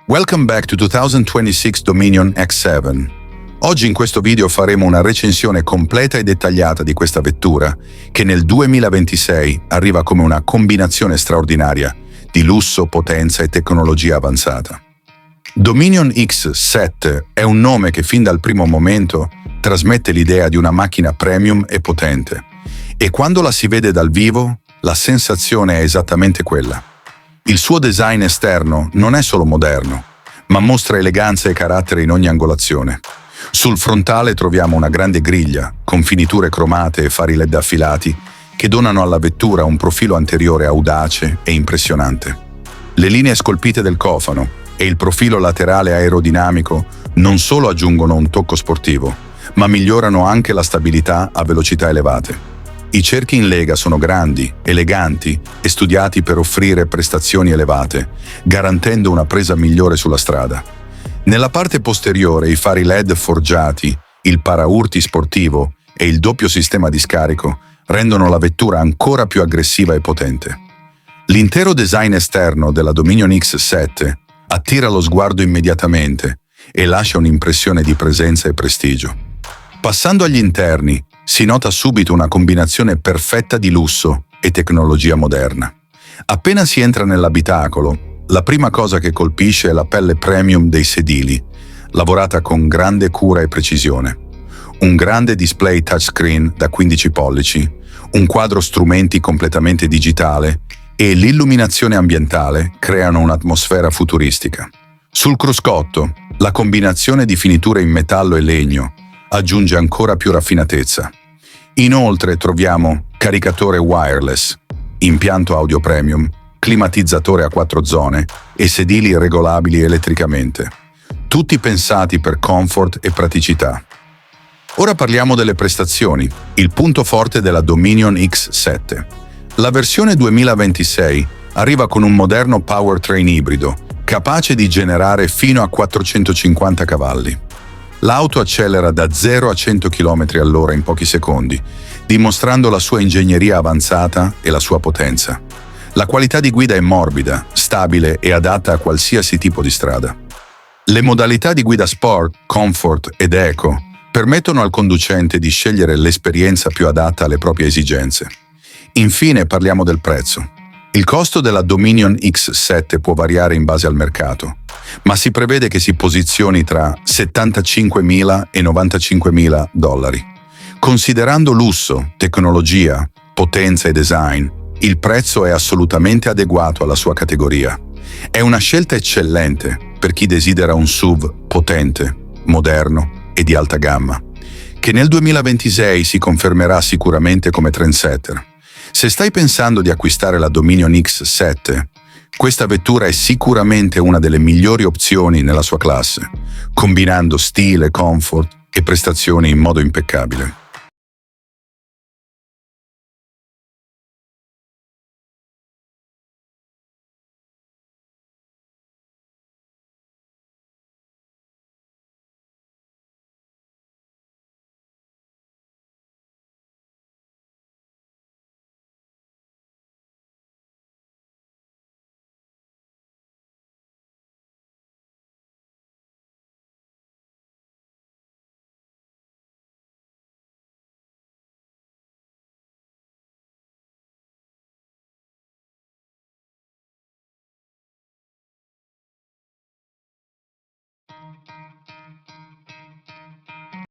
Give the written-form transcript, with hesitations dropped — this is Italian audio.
Welcome back to 2026 Dominion X7. Oggi in questo video faremo una recensione completa e dettagliata di questa vettura, che nel 2026 arriva come una combinazione straordinaria di lusso, potenza e tecnologia avanzata. Dominion X7 è un nome che fin dal primo momento trasmette l'idea di una macchina premium e potente, e quando la si vede dal vivo, la sensazione è esattamente quella. Il suo design esterno non è solo moderno, ma mostra eleganza e carattere in ogni angolazione. Sul frontale troviamo una grande griglia, con finiture cromate e fari LED affilati, che donano alla vettura un profilo anteriore audace e impressionante. Le linee scolpite del cofano e il profilo laterale aerodinamico non solo aggiungono un tocco sportivo, ma migliorano anche la stabilità a velocità elevate. I cerchi in lega sono grandi, eleganti e studiati per offrire prestazioni elevate, garantendo una presa migliore sulla strada. Nella parte posteriore i fari LED forgiati, il paraurti sportivo e il doppio sistema di scarico rendono la vettura ancora più aggressiva e potente. L'intero design esterno della Dominion X7 attira lo sguardo immediatamente e lascia un'impressione di presenza e prestigio. Passando agli interni, si nota subito una combinazione perfetta di lusso e tecnologia moderna. Appena si entra nell'abitacolo, la prima cosa che colpisce è la pelle premium dei sedili, lavorata con grande cura e precisione. Un grande display touchscreen da 15 pollici, un quadro strumenti completamente digitale e l'illuminazione ambientale creano un'atmosfera futuristica. Sul cruscotto, la combinazione di finiture in metallo e legno aggiunge ancora più raffinatezza. Inoltre troviamo caricatore wireless, impianto audio premium, climatizzatore a 4 zone e sedili regolabili elettricamente, tutti pensati per comfort e praticità. Ora parliamo delle prestazioni, il punto forte della Dominion X7. La versione 2026 arriva con un moderno powertrain ibrido, capace di generare fino a 450 cavalli. L'auto accelera da 0 a 100 km/h in pochi secondi, dimostrando la sua ingegneria avanzata e la sua potenza. La qualità di guida è morbida, stabile e adatta a qualsiasi tipo di strada. Le modalità di guida Sport, Comfort ed Eco permettono al conducente di scegliere l'esperienza più adatta alle proprie esigenze. Infine parliamo del prezzo. Il costo della Dominion X7 può variare in base al mercato, ma si prevede che si posizioni tra $75.000 e $95.000. Considerando lusso, tecnologia, potenza e design, il prezzo è assolutamente adeguato alla sua categoria. È una scelta eccellente per chi desidera un SUV potente, moderno e di alta gamma, che nel 2026 si confermerà sicuramente come trendsetter. Se stai pensando di acquistare la Dominion X7, questa vettura è sicuramente una delle migliori opzioni nella sua classe, combinando stile, comfort e prestazioni in modo impeccabile.